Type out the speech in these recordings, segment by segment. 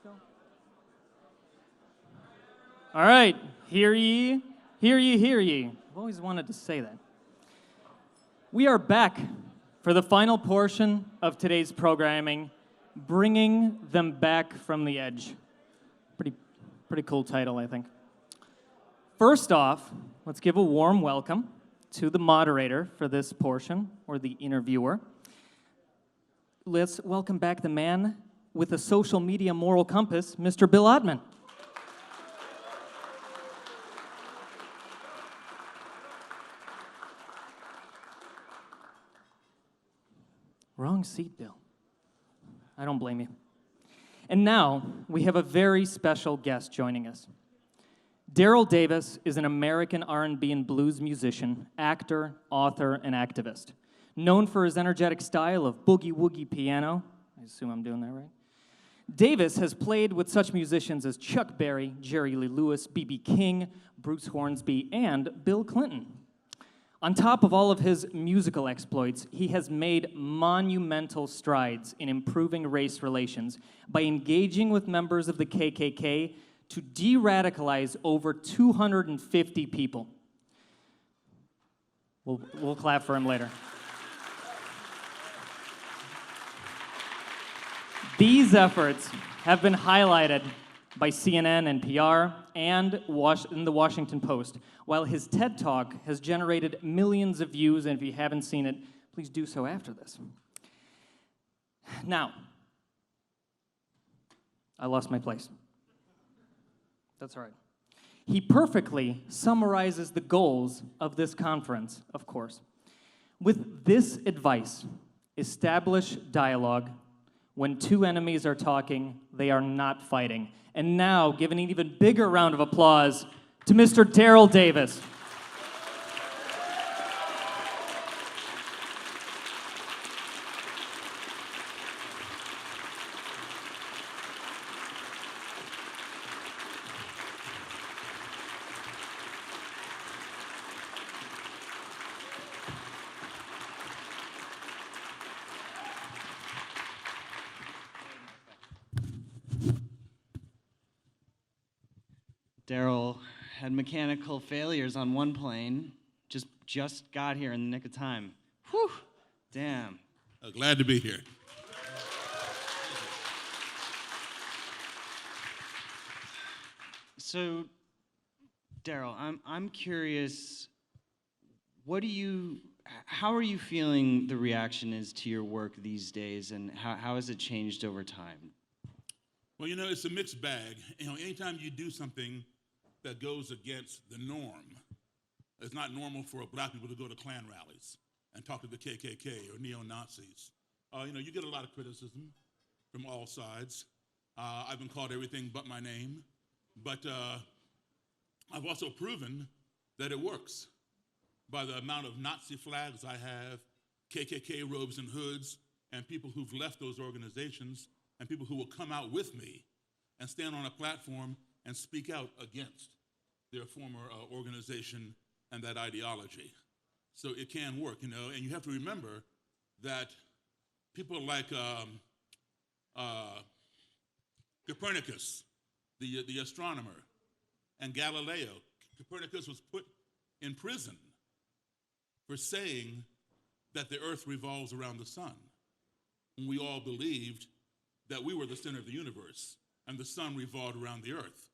go. All right, hear ye, hear ye, hear ye. I've always wanted to say that. We are back for the final portion of today's programming, Bringing Them Back from the Edge. Pretty cool title, I think. First off, let's give a warm welcome to the moderator for this portion, or the interviewer. Let's welcome back the man with a social media moral compass, Mr. Bill Ottman. Wrong seat, Bill. I don't blame you. And now, we have a very special guest joining us. Darrell Davis is an American R&B and blues musician, actor, author, and activist. Known for his energetic style of boogie-woogie piano, I assume I'm doing that right, Davis has played with such musicians as Chuck Berry, Jerry Lee Lewis, B.B. King, Bruce Hornsby, and Bill Clinton. On top of all of his musical exploits, he has made monumental strides in improving race relations by engaging with members of the KKK to de-radicalize over 250 people. We'll clap for him later. These efforts have been highlighted by CNN, NPR, and in the Washington Post, while his TED Talk has generated millions of views, and if you haven't seen it, please do so after this. Now, I lost my place. That's all right. He perfectly summarizes the goals of this conference, of course. With this advice, establish dialogue. When two enemies are talking, they are not fighting. And now, give an even bigger round of applause to Mr. Daryl Davis. Daryl had mechanical failures on one plane, just got here in the nick of time. Whew, damn. Glad to be here. So, Daryl, I'm curious, how are you feeling the reaction is to your work these days, and how has it changed over time? Well, it's a mixed bag. Anytime you do something that goes against the norm, it's not normal for black people to go to Klan rallies and talk to the KKK or neo-Nazis. You get a lot of criticism from all sides. I've been called everything but my name, but I've also proven that it works by the amount of Nazi flags I have, KKK robes and hoods, and people who've left those organizations, and people who will come out with me and stand on a platform and speak out against their former organization and that ideology. So it can work, and you have to remember that people like Copernicus, the astronomer, and Galileo. Copernicus was put in prison for saying that the earth revolves around the sun, when we all believed that we were the center of the universe and the sun revolved around the earth.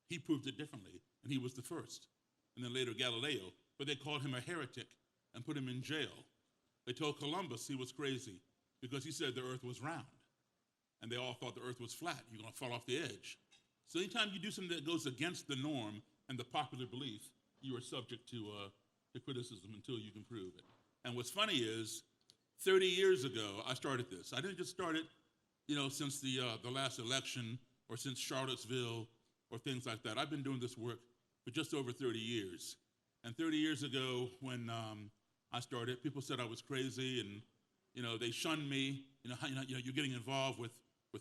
He proved it differently, and he was the first. And then later Galileo, but they called him a heretic and put him in jail. They told Columbus he was crazy because he said the earth was round, and they all thought the earth was flat. You're gonna fall off the edge. So anytime you do something that goes against the norm and the popular belief, you are subject to criticism until you can prove it. And what's funny is, 30 years ago, I started this. I didn't just start it since the last election or since Charlottesville or things like that. I've been doing this work for just over 30 years. And 30 years ago, when I started, people said I was crazy, and they shunned me. You're getting involved with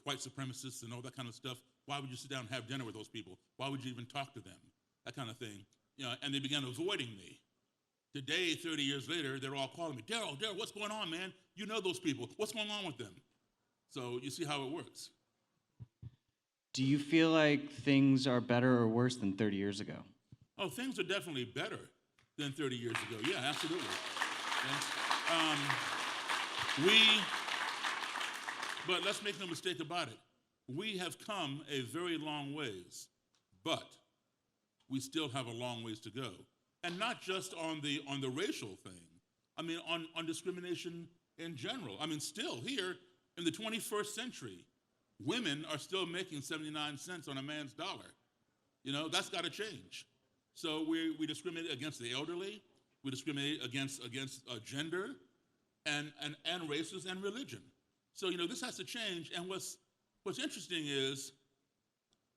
white supremacists and all that kind of stuff. Why would you sit down and have dinner with those people? Why would you even talk to them? That kind of thing. And they began avoiding me. Today, 30 years later, they're all calling me, Daryl, what's going on, man? You know those people. What's going on with them? So you see how it works. Do you feel like things are better or worse than 30 years ago? Oh, things are definitely better than 30 years ago. Yeah, absolutely. Yeah. But let's make no mistake about it. We have come a very long ways, but we still have a long ways to go. And not just on the racial thing. I mean, on discrimination in general. I mean, still here in the 21st century, women are still making 79 cents on a man's dollar. You know, that's got to change. So we discriminate against the elderly. We discriminate against gender and races and religion. So, you know, this has to change. And what's interesting is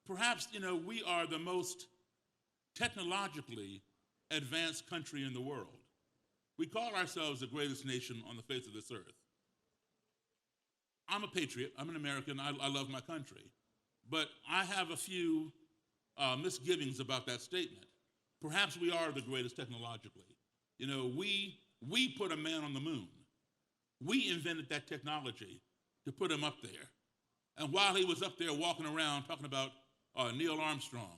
perhaps, you know, we are the most technologically advanced country in the world. We call ourselves the greatest nation on the face of this earth. I'm a patriot. I'm an American. I love my country. But I have a few misgivings about that statement. Perhaps we are the greatest technologically. You know, we put a man on the moon. We invented that technology to put him up there. And while he was up there walking around talking about Neil Armstrong,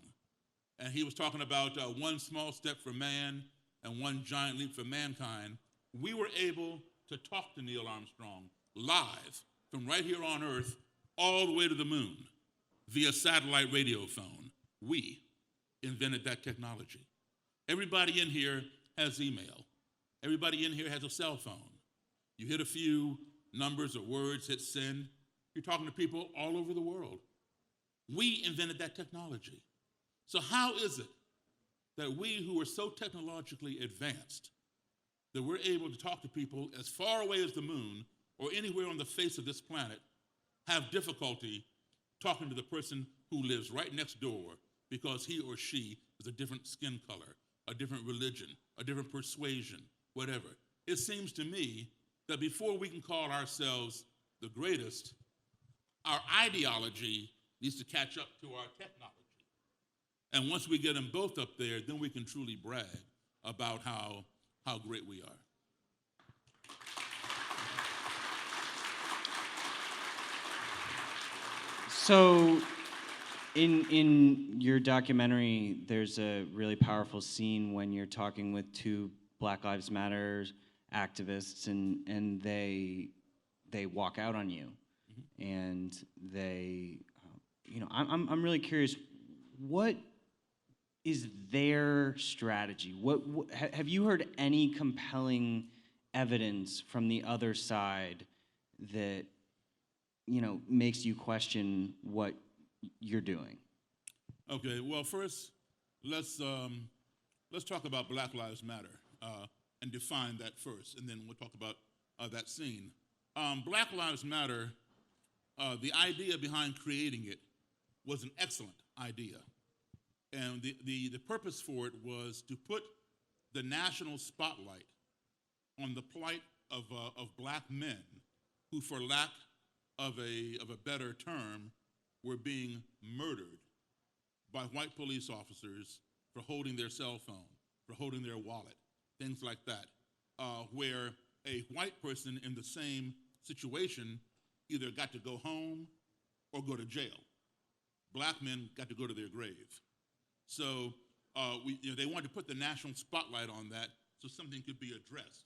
and he was talking about one small step for man and one giant leap for mankind, we were able to talk to Neil Armstrong live from right here on Earth all the way to the moon via satellite radio phone. We invented that technology. Everybody in here has email. Everybody in here has a cell phone. You hit a few numbers or words, hit send. You're talking to people all over the world. We invented that technology. So how is it that we who are so technologically advanced that we're able to talk to people as far away as the moon or anywhere on the face of this planet have difficulty talking to the person who lives right next door because he or she has a different skin color, a different religion, a different persuasion, whatever? It seems to me that before we can call ourselves the greatest, our ideology needs to catch up to our technology. And once we get them both up there, then we can truly brag about how great we are. So, in your documentary, there's a really powerful scene when you're talking with two Black Lives Matter activists, and they walk out on you, and they, you know, I'm really curious, what is their strategy? What have you heard any compelling evidence from the other side that, you know, makes you question what you're doing? Okay, well, first, let's talk about Black Lives Matter and define that first, and then we'll talk about that scene. Black Lives Matter, the idea behind creating it was an excellent idea. And the purpose for it was to put the national spotlight on the plight of black men who, for lack of a better term, were being murdered by white police officers for holding their cell phone, for holding their wallet, things like that, where a white person in the same situation either got to go home or go to jail. Black men got to go to their grave. So they wanted to put the national spotlight on that so something could be addressed.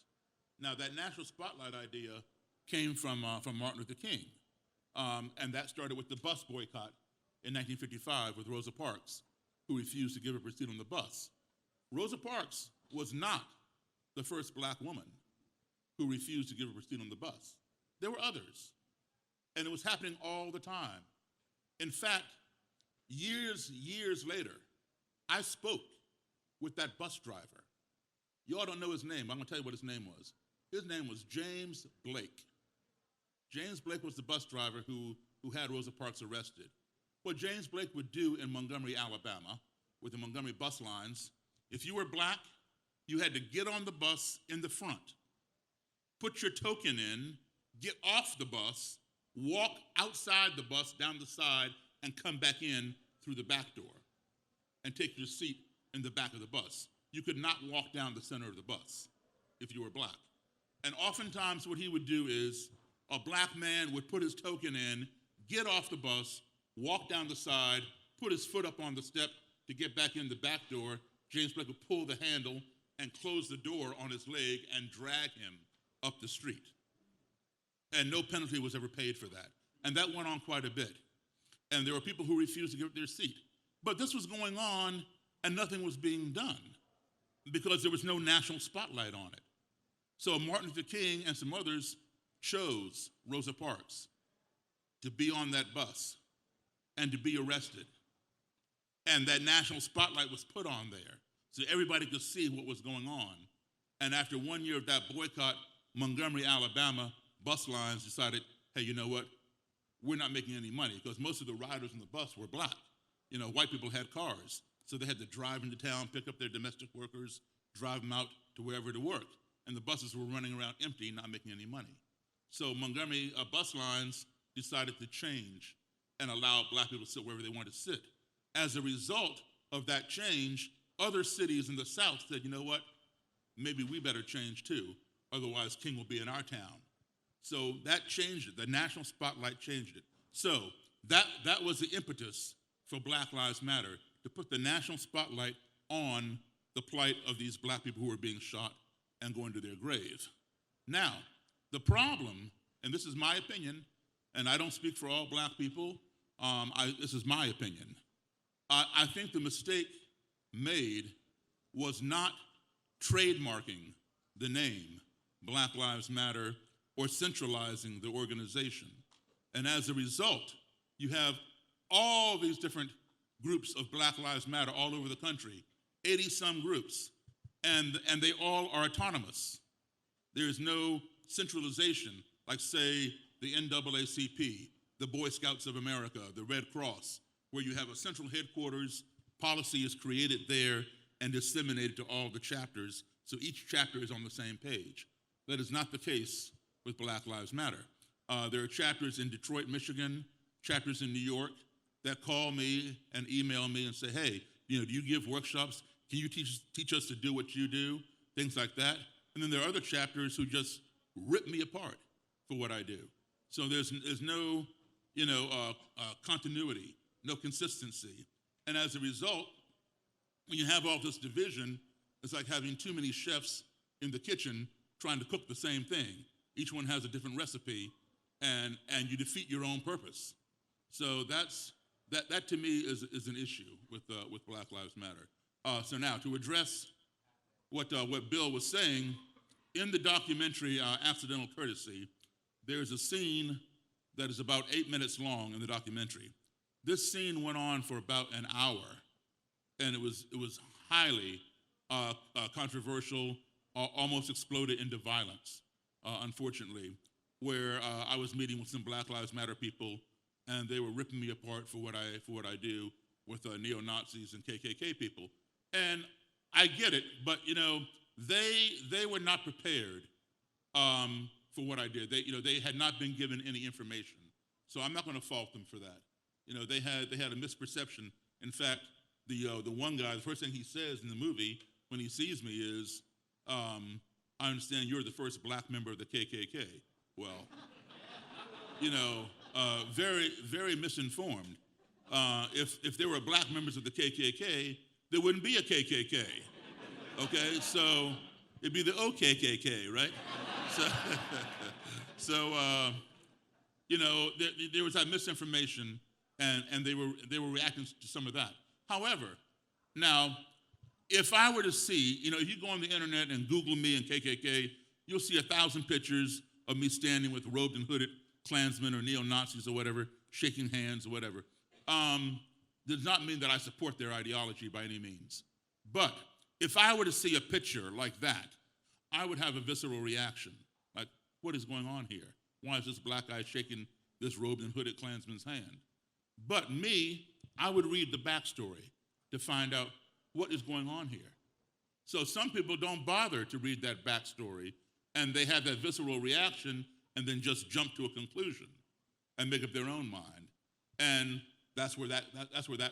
Now, that national spotlight idea came from Martin Luther King, and that started with the bus boycott in 1955 with Rosa Parks, who refused to give up her seat on the bus. Rosa Parks was not the first black woman who refused to give up her seat on the bus. There were others, and it was happening all the time. In fact, years later, I spoke with that bus driver. You all don't know his name. I'm going to tell you what his name was. His name was James Blake. James Blake was the bus driver who had Rosa Parks arrested. What James Blake would do in Montgomery, Alabama, with the Montgomery bus lines, if you were black, you had to get on the bus in the front, put your token in, get off the bus, walk outside the bus down the side, and come back in through the back door and take your seat in the back of the bus. You could not walk down the center of the bus if you were black. And oftentimes what he would do is a black man would put his token in, get off the bus, walk down the side, put his foot up on the step to get back in the back door. James Blake would pull the handle and close the door on his leg and drag him up the street. And no penalty was ever paid for that. And that went on quite a bit. And there were people who refused to give up their seat. But this was going on and nothing was being done because there was no national spotlight on it. So Martin Luther King and some others chose Rosa Parks to be on that bus and to be arrested. And that national spotlight was put on there so everybody could see what was going on. And after 1 year of that boycott, Montgomery, Alabama, bus lines decided, hey, you know what? We're not making any money because most of the riders on the bus were black. You know, white people had cars, so they had to drive into town, pick up their domestic workers, drive them out to wherever to work. And the buses were running around empty, not making any money. So Montgomery bus lines decided to change and allow black people to sit wherever they wanted to sit. As a result of that change, other cities in the South said, you know what, maybe we better change too, otherwise King will be in our town. So that changed it. The national spotlight changed it. So that was the impetus for Black Lives Matter, to put the national spotlight on the plight of these black people who were being shot and going to their grave. Now, the problem, and this is my opinion, and I don't speak for all black people, this is my opinion. I think the mistake made was not trademarking the name Black Lives Matter or centralizing the organization. And as a result, you have all these different groups of Black Lives Matter all over the country, 80-some groups, and they all are autonomous. There is no centralization, like, say, the NAACP, the Boy Scouts of America, the Red Cross, where you have a central headquarters, policy is created there and disseminated to all the chapters, so each chapter is on the same page. That is not the case with Black Lives Matter. There are chapters in Detroit, Michigan, chapters in New York that call me and email me and say, hey, do you give workshops? Can you teach us to do what you do? Things like that. And then there are other chapters who just rip me apart for what I do. So there's no continuity, no consistency. And as a result, when you have all this division, it's like having too many chefs in the kitchen trying to cook the same thing. Each one has a different recipe, and you defeat your own purpose. So that to me is an issue with Black Lives Matter. So now to address what Bill was saying, in the documentary Accidental Courtesy, there's a scene that is about 8 minutes long in the documentary. This scene went on for about an hour, and it was highly controversial, almost exploded into violence, unfortunately, where I was meeting with some Black Lives Matter people, and they were ripping me apart for what I do with neo-Nazis and KKK people. And I get it, but they were not prepared for what I did. They had not been given any information, so I'm not going to fault them for that. They had a misperception. In fact, the one guy, the first thing he says in the movie when he sees me is, I understand you're the first black member of the KKK. Well, very, very misinformed. If there were black members of the KKK, there wouldn't be a KKK. Okay, so it'd be the OKKK, right? So there was that misinformation, and they were reacting to some of that. However, now, if I were to see, if you go on the internet and Google me and KKK, you'll see 1,000 pictures of me standing with robed and hooded Klansmen or neo-Nazis or whatever, shaking hands or whatever. Does not mean that I support their ideology by any means. But if I were to see a picture like that, I would have a visceral reaction. Like, what is going on here? Why is this black guy shaking this robed and hooded Klansman's hand? But me, I would read the backstory to find out what is going on here. So some people don't bother to read that backstory, and they have that visceral reaction and then just jump to a conclusion and make up their own mind. And that's where that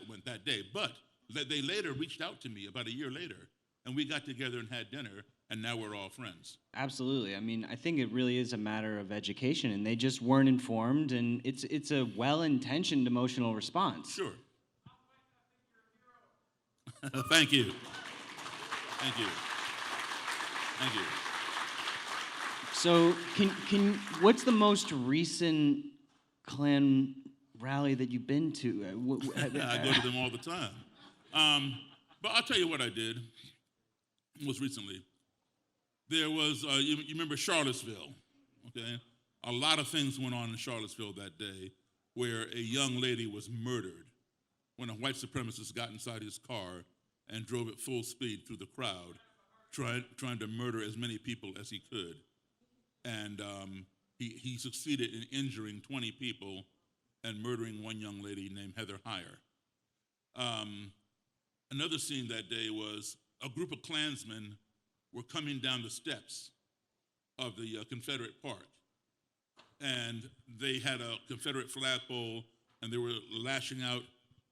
went that day. But they later reached out to me about a year later, and we got together and had dinner, and now we're all friends. Absolutely. I mean, I think it really is a matter of education, and they just weren't informed, and it's a well-intentioned emotional response. Sure. Thank you. Thank you. Thank you. So, what's the most recent Klan rally that you've been to? I go to them all the time. But I'll tell you what I did most recently. There was, you remember Charlottesville, okay? A lot of things went on in Charlottesville that day where a young lady was murdered when a white supremacist got inside his car and drove at full speed through the crowd, trying to murder as many people as he could. And he succeeded in injuring 20 people and murdering one young lady named Heather Heyer. Another scene that day was a group of Klansmen were coming down the steps of the Confederate Park. And they had a Confederate flagpole, and they were lashing out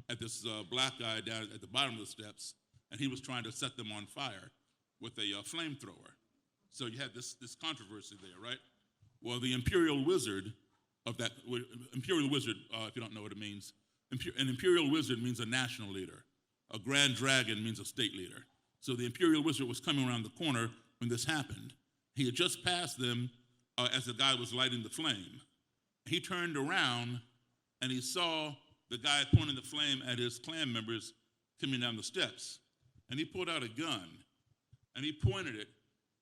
at this black guy down at the bottom of the steps, and he was trying to set them on fire with a flamethrower. So you had this controversy there, right? Well, the Imperial Wizard of that, Imperial Wizard, if you don't know what it means, an Imperial Wizard means a national leader. A Grand Dragon means a state leader. So the Imperial Wizard was coming around the corner when this happened. He had just passed them as the guy was lighting the flame. He turned around and he saw the guy pointing the flame at his Klan members coming down the steps. And he pulled out a gun and he pointed it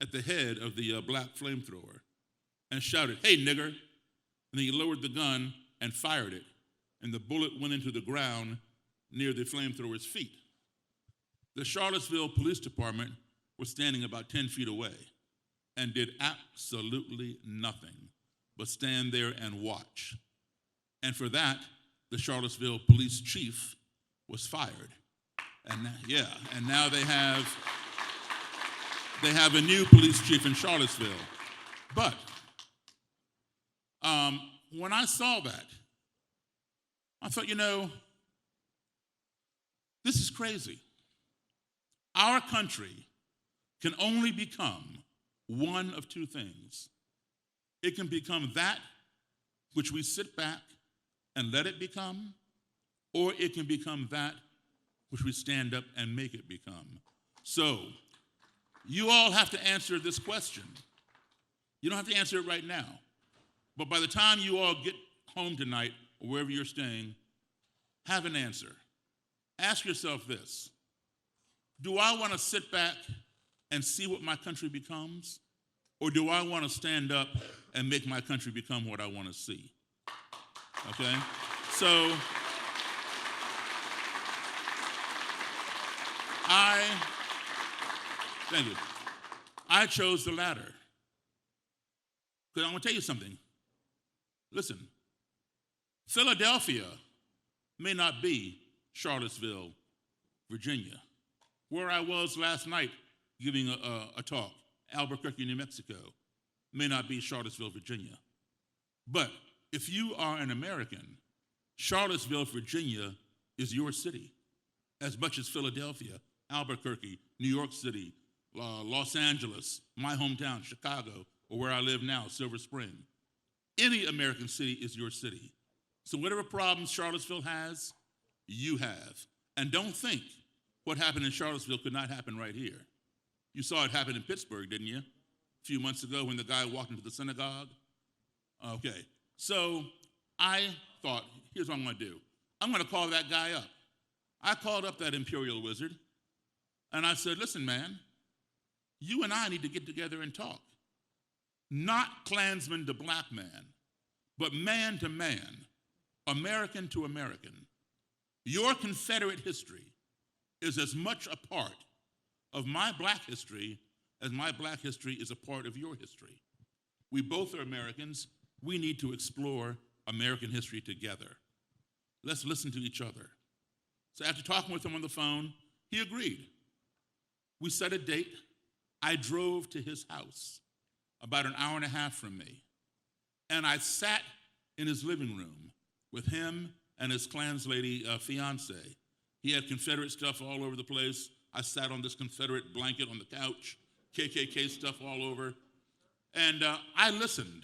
at the head of the black flamethrower and shouted, "Hey, nigger." And then he lowered the gun and fired it. And the bullet went into the ground near the flamethrower's feet. The Charlottesville Police Department was standing about 10 feet away and did absolutely nothing but stand there and watch. And for that, the Charlottesville police chief was fired. And now they have a new police chief in Charlottesville. But when I saw that, I thought, this is crazy. Our country can only become one of two things. It can become that which we sit back and let it become, or it can become that which we stand up and make it become. So, you all have to answer this question. You don't have to answer it right now, but by the time you all get home tonight, or wherever you're staying, have an answer. Ask yourself this: do I want to sit back and see what my country becomes? Or do I want to stand up and make my country become what I want to see? Okay? So, thank you. I chose the latter. Because I'm going to tell you something. Listen, Philadelphia may not be Charlottesville, Virginia. Where I was last night giving a talk, Albuquerque, New Mexico, may not be Charlottesville, Virginia. But if you are an American, Charlottesville, Virginia is your city, as much as Philadelphia, Albuquerque, New York City, Los Angeles, my hometown, Chicago, or where I live now, Silver Spring. Any American city is your city. So whatever problems Charlottesville has, you have. And don't think what happened in Charlottesville could not happen right here. You saw it happen in Pittsburgh, didn't you? A few months ago when the guy walked into the synagogue. Okay, so I thought, here's what I'm gonna do. I'm gonna call that guy up. I called up that Imperial Wizard, and I said, listen, man, you and I need to get together and talk. Not Klansman to black man, but man to man, American to American. Your Confederate history is as much a part of my black history as my black history is a part of your history. We both are Americans. We need to explore American history together. Let's listen to each other. So after talking with him on the phone, he agreed. We set a date. I drove to his house, about an hour and a half from me, and I sat in his living room with him and his Klanslady fiance. He had Confederate stuff all over the place. I sat on this Confederate blanket on the couch, KKK stuff all over. And I listened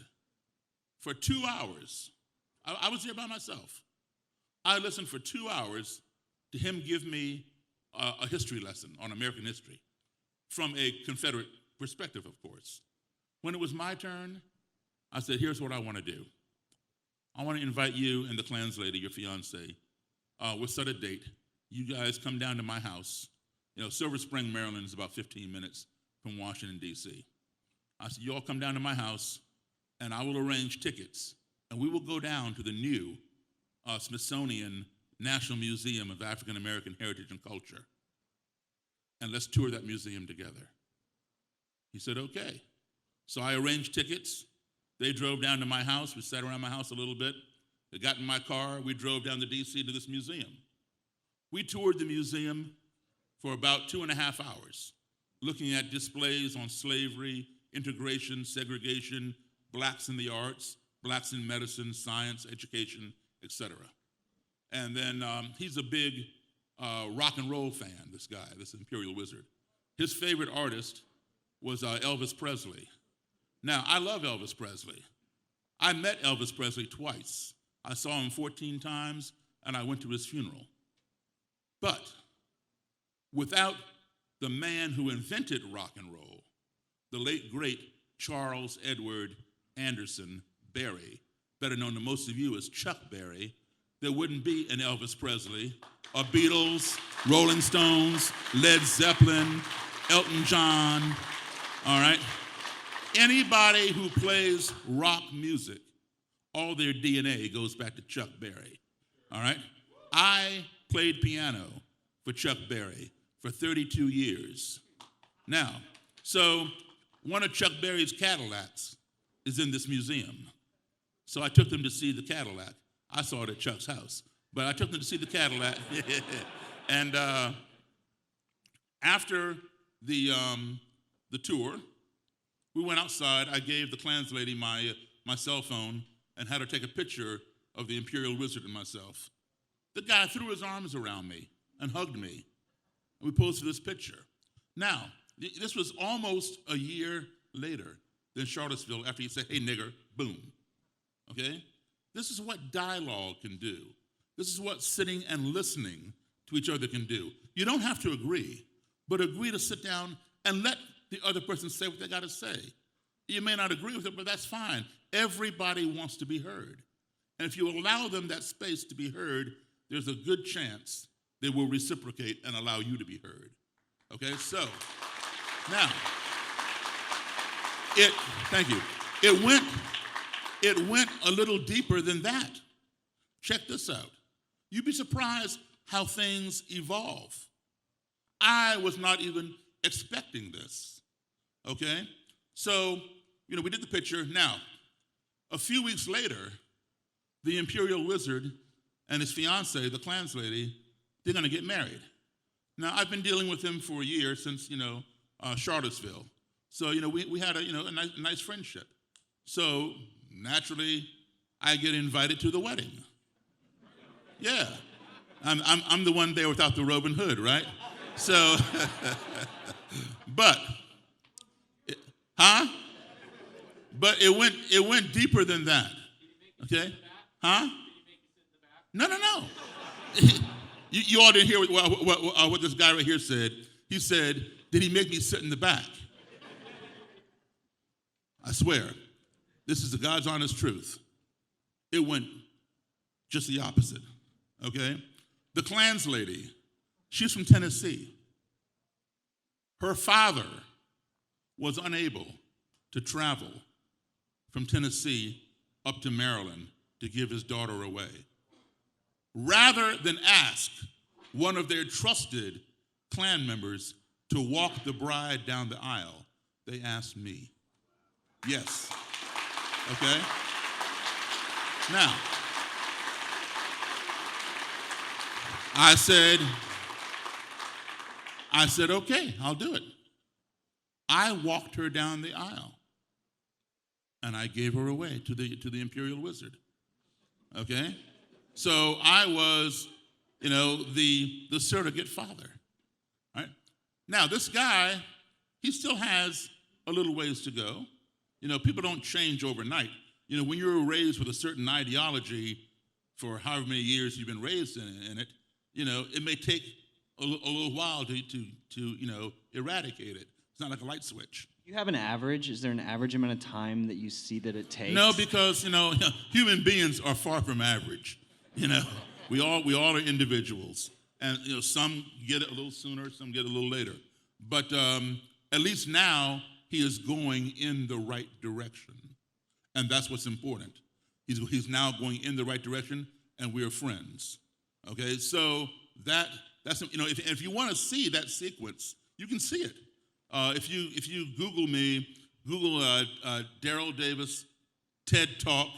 for 2 hours. I was there by myself. I listened for 2 hours to him give me a history lesson on American history from a Confederate perspective, of course. When it was my turn, I said, here's what I want to do. I want to invite you and the Klans lady, your fiance. We'll set a date. You guys come down to my house. Silver Spring, Maryland is about 15 minutes from Washington, D.C. I said, you all come down to my house, and I will arrange tickets, and we will go down to the new Smithsonian National Museum of African American Heritage and Culture, and let's tour that museum together. He said, okay. So I arranged tickets. They drove down to my house. We sat around my house a little bit. They got in my car. We drove down to D.C. to this museum. We toured the museum for about 2.5 hours, looking at displays on slavery, integration, segregation, blacks in the arts, blacks in medicine, science, education, etc. And then he's a big rock and roll fan, this guy, this Imperial Wizard. His favorite artist was Elvis Presley. Now, I love Elvis Presley. I met Elvis Presley twice. I saw him 14 times, and I went to his funeral. But without the man who invented rock and roll, the late, great Charles Edward Anderson Berry, better known to most of you as Chuck Berry, there wouldn't be an Elvis Presley, a Beatles, Rolling Stones, Led Zeppelin, Elton John, all right? Anybody who plays rock music, all their DNA goes back to Chuck Berry, all right? I played piano for Chuck Berry for 32 years. Now, so one of Chuck Berry's Cadillacs is in this museum. So I took them to see the Cadillac. I saw it at Chuck's house, but I took them to see the Cadillac. And after the tour, we went outside. I gave the Klans lady my cell phone and had her take a picture of the Imperial Wizard and myself. The guy threw his arms around me and hugged me. And we posted this picture. Now, this was almost a year later than Charlottesville after he said, hey, nigger, boom. Okay? This is what dialogue can do. This is what sitting and listening to each other can do. You don't have to agree, but agree to sit down and let the other person say what they got to say. You may not agree with it, but that's fine. Everybody wants to be heard. And if you allow them that space to be heard, there's a good chance they will reciprocate and allow you to be heard. Okay, so now, thank you. It went a little deeper than that. Check this out. You'd be surprised how things evolve. I was not even expecting this, okay? So, we did the picture. Now, a few weeks later, the Imperial Wizard and his fiancée, the Klans lady, they're gonna get married. Now, I've been dealing with him for a year since, Charlottesville. So, we had a nice friendship. So, naturally, I get invited to the wedding. Yeah, I'm the one there without the robe and hood, right? So, but it went deeper than that. Okay? Huh? No. You all didn't hear what this guy right here said. He said, did he make me sit in the back? I swear, this is the God's honest truth. It went just the opposite, okay? The Klans lady, she's from Tennessee. Her father was unable to travel from Tennessee up to Maryland to give his daughter away. Rather than ask one of their trusted Klan members to walk the bride down the aisle, they asked me. Yes. Okay? Now, I said, okay, I'll do it. I walked her down the aisle, and I gave her away to the Imperial Wizard. Okay? So I was, the surrogate father. Right? Now, this guy, he still has a little ways to go. You know, people don't change overnight. You know, when you're raised with a certain ideology for however many years you've been raised in it, you know, it may take a little while to eradicate it. It's not like a light switch. You have an average? Is there an average amount of time that you see that it takes? No, because, you know, human beings are far from average. You know, we all are individuals. And, you know, some get it a little sooner, some get it a little later. But at least now he is going in the right direction. And that's what's important. He's now going in the right direction, and we are friends. Okay, so that's, you know, if you want to see that sequence, you can see it. If you Google me, Google Darrell Davis, TED Talk,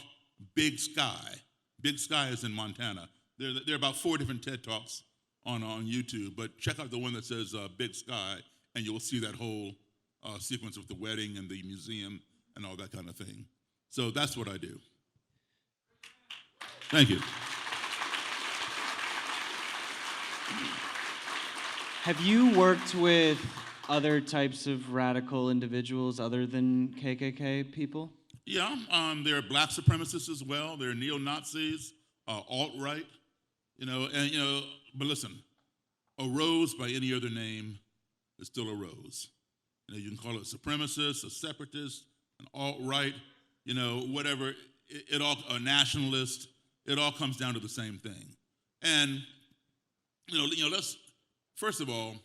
Big Sky. Big Sky is in Montana. There are about 4 different TED Talks on YouTube, but check out the one that says Big Sky, and you'll see that whole sequence with the wedding and the museum and all that kind of thing. So that's what I do. Thank you. Have you worked with other types of radical individuals other than KKK people? Yeah, there are black supremacists as well. There are neo-Nazis, alt-right, but listen, a rose by any other name is still a rose. You know, you can call it supremacist, a separatist, an alt-right, you know, whatever, a nationalist, it all comes down to the same thing. And, let's, first of all,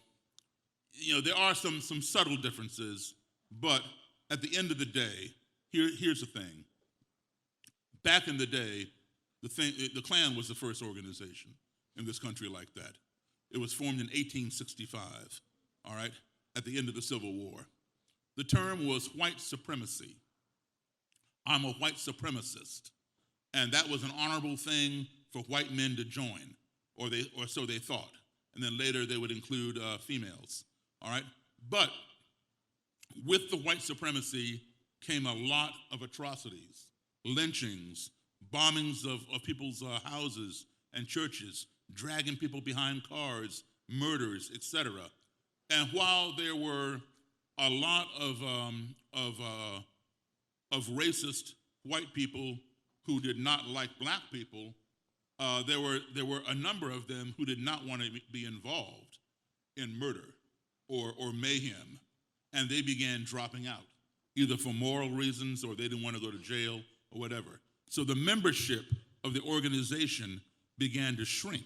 there are some subtle differences, but at the end of the day, here's the thing. Back in the day, the Klan was the first organization in this country like that. It was formed in 1865, all right, at the end of the Civil War. The term was white supremacy. I'm a white supremacist. And that was an honorable thing for white men to join, or so they thought. And then later they would include females, all right? But with the white supremacy came a lot of atrocities, lynchings, bombings of people's houses and churches, dragging people behind cars, murders, etc. And while there were a lot of racist white people who did not like black people, there were a number of them who did not want to be involved in murder or mayhem, and they began dropping out, either for moral reasons or they didn't want to go to jail or whatever. So the membership of the organization began to shrink.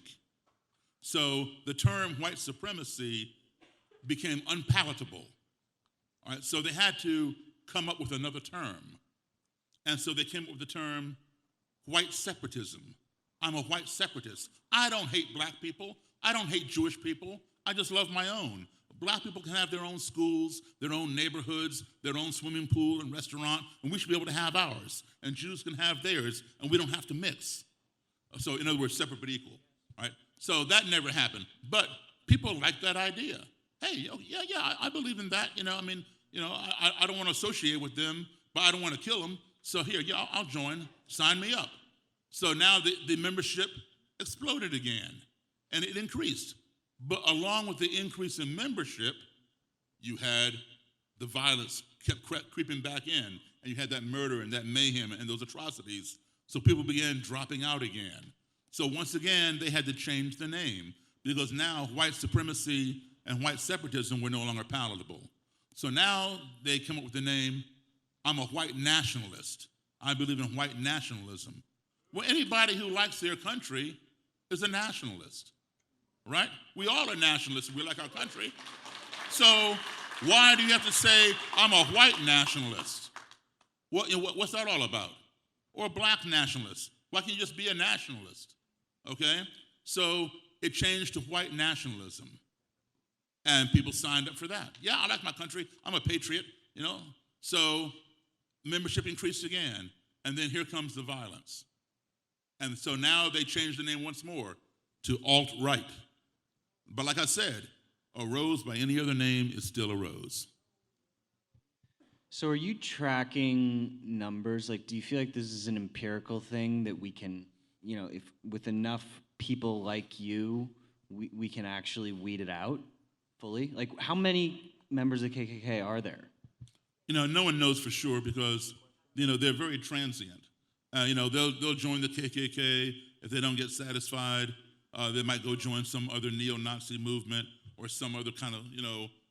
So the term white supremacy became unpalatable. All right, so they had to come up with another term. And so they came up with the term white separatism. I'm a white separatist. I don't hate black people. I don't hate Jewish people. I just love my own. Black people can have their own schools, their own neighborhoods, their own swimming pool and restaurant, and we should be able to have ours. And Jews can have theirs, and we don't have to mix. So in other words, separate but equal, right? So that never happened. But people like that idea. Hey, yeah, I believe in that. I don't want to associate with them, but I don't want to kill them. So here, yeah, I'll join. Sign me up. So now the membership exploded again, and it increased. But along with the increase in membership, you had the violence kept creeping back in, and you had that murder and that mayhem and those atrocities. So people began dropping out again. So once again, they had to change the name because now white supremacy and white separatism were no longer palatable. So now they come up with the name, I'm a white nationalist. I believe in white nationalism. Well, anybody who likes their country is a nationalist, right? We all are nationalists. We like our country. So why do you have to say, I'm a white nationalist? What's that all about? Or a black nationalist? Why can't you just be a nationalist? Okay? So it changed to white nationalism. And people signed up for that. Yeah, I like my country. I'm a patriot, So membership increased again. And then here comes the violence. And so now they changed the name once more to alt-right. But like I said, a rose by any other name is still a rose. So are you tracking numbers? Like, do you feel like this is an empirical thing that we can, if with enough people like you, we can actually weed it out fully? Like, how many members of KKK are there? No one knows for sure because, they're very transient. They'll join the KKK. If they don't get satisfied, they might go join some other neo-Nazi movement or some other kind of,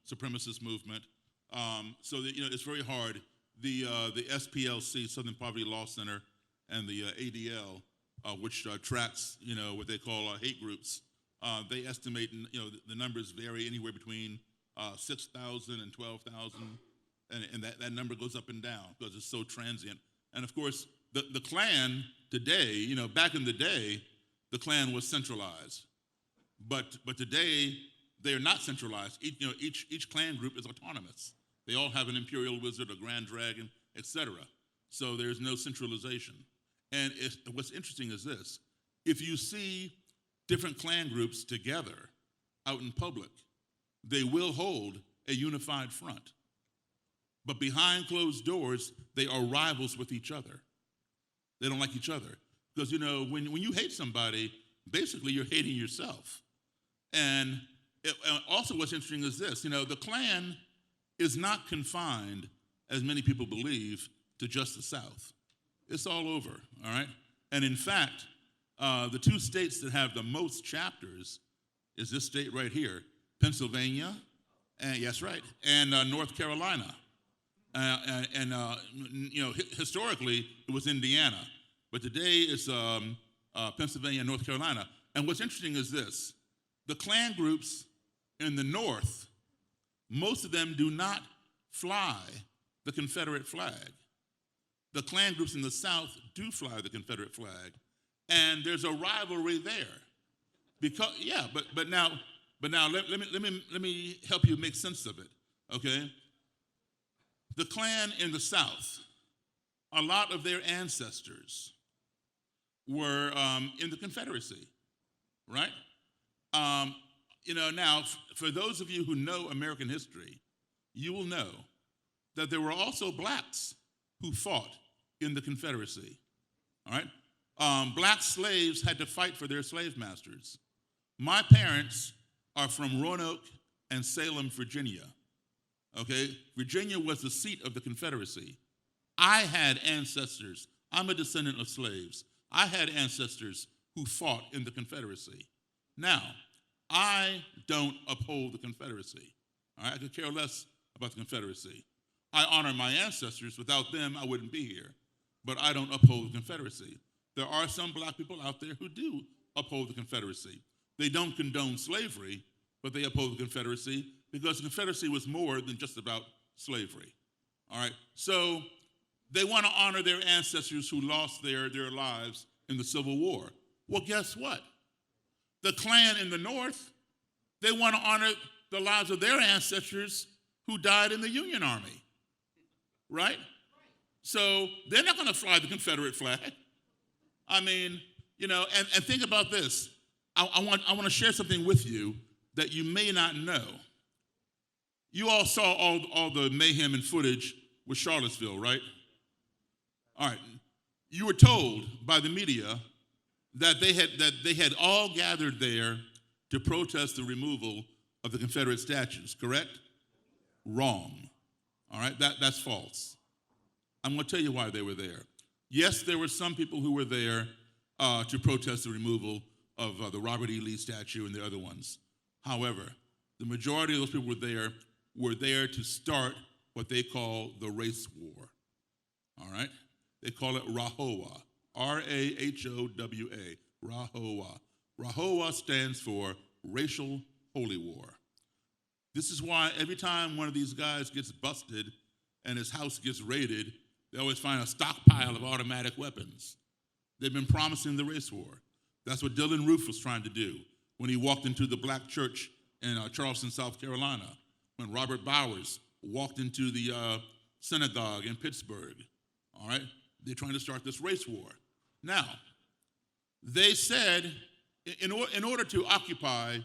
supremacist movement. It's very hard. The SPLC, Southern Poverty Law Center, and the ADL, which tracks, what they call hate groups, they estimate, the numbers vary anywhere between 6,000 and 12,000, and that number goes up and down because it's so transient. And of course, the Klan today, back in the day, the Klan was centralized, but today they are not centralized. Each Klan group is autonomous. They all have an imperial wizard, a grand dragon, etc. So there's no centralization. And what's interesting is this: if you see different Klan groups together out in public, they will hold a unified front. But behind closed doors, they are rivals with each other. They don't like each other. Because, when you hate somebody, basically you're hating yourself. And also what's interesting is this, the Klan is not confined, as many people believe, to just the South. It's all over, all right? And in fact, the two states that have the most chapters is this state right here, Pennsylvania, and yes, right, and North Carolina. Historically, it was Indiana, but today it's Pennsylvania and North Carolina. And what's interesting is this: the Klan groups in the North, most of them do not fly the Confederate flag. The Klan groups in the South do fly the Confederate flag, and there's a rivalry there. Because but now let me help you make sense of it. Okay. The Klan in the South, a lot of their ancestors were in the Confederacy, right? Now, for those of you who know American history, you will know that there were also blacks who fought in the Confederacy, all right? Black slaves had to fight for their slave masters. My parents are from Roanoke and Salem, Virginia. Okay, Virginia was the seat of the Confederacy. I had ancestors. I'm a descendant of slaves. I had ancestors who fought in the Confederacy. Now, I don't uphold the Confederacy. All right, I could care less about the Confederacy. I honor my ancestors. Without them, I wouldn't be here. But I don't uphold the Confederacy. There are some black people out there who do uphold the Confederacy. They don't condone slavery, but they uphold the Confederacy because the Confederacy was more than just about slavery, all right? So they want to honor their ancestors who lost their lives in the Civil War. Well, guess what? The Klan in the North, they want to honor the lives of their ancestors who died in the Union Army, right? So they're not going to fly the Confederate flag. I mean, and think about this. I want to share something with you that you may not know. You all saw all the mayhem and footage with Charlottesville, right? All right. You were told by the media that they had all gathered there to protest the removal of the Confederate statues, correct? Wrong. All right, that's false. I'm going to tell you why they were there. Yes, there were some people who were there to protest the removal of the Robert E. Lee statue and the other ones. However, the majority of those people were there to start what they call the race war. All right? They call it RAHOWA, R-A-H-O-W-A, RAHOWA. RAHOWA stands for Racial Holy War. This is why every time one of these guys gets busted and his house gets raided, they always find a stockpile of automatic weapons. They've been promising the race war. That's what Dylann Roof was trying to do when he walked into the black church in Charleston, South Carolina, when Robert Bowers walked into the synagogue in Pittsburgh. All right? They're trying to start this race war. Now, they said in order to occupy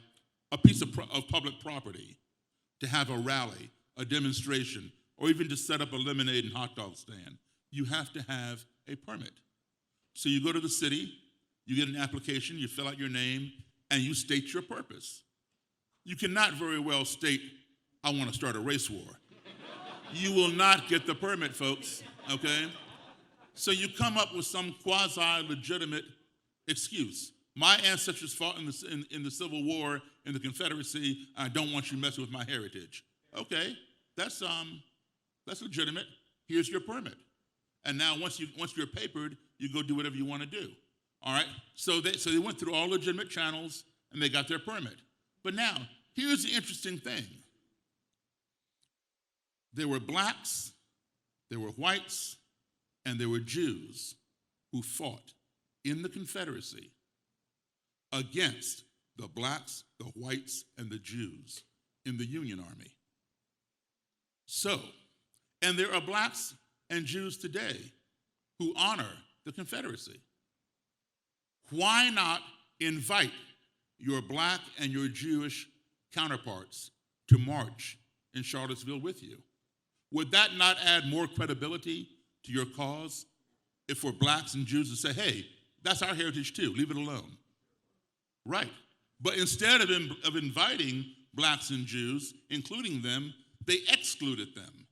a piece of public property, to have a rally, a demonstration, or even to set up a lemonade and hot dog stand, you have to have a permit. So you go to the city, you get an application, you fill out your name, and you state your purpose. You cannot very well state I want to start a race war. You will not get the permit, folks, okay? So you come up with some quasi-legitimate excuse. My ancestors fought in the Civil War, in the Confederacy. I don't want you messing with my heritage. Okay, that's legitimate. Here's your permit. And now once you're papered, you go do whatever you want to do. All right? So they went through all legitimate channels and they got their permit. But now, here's the interesting thing. There were blacks, there were whites, and there were Jews who fought in the Confederacy against the blacks, the whites, and the Jews in the Union Army. So, and there are blacks and Jews today who honor the Confederacy. Why not invite your black and your Jewish counterparts to march in Charlottesville with you? Would that not add more credibility to your cause if for blacks and Jews to say, hey, that's our heritage too, leave it alone? Right. But instead of inviting blacks and Jews, including them, they excluded them.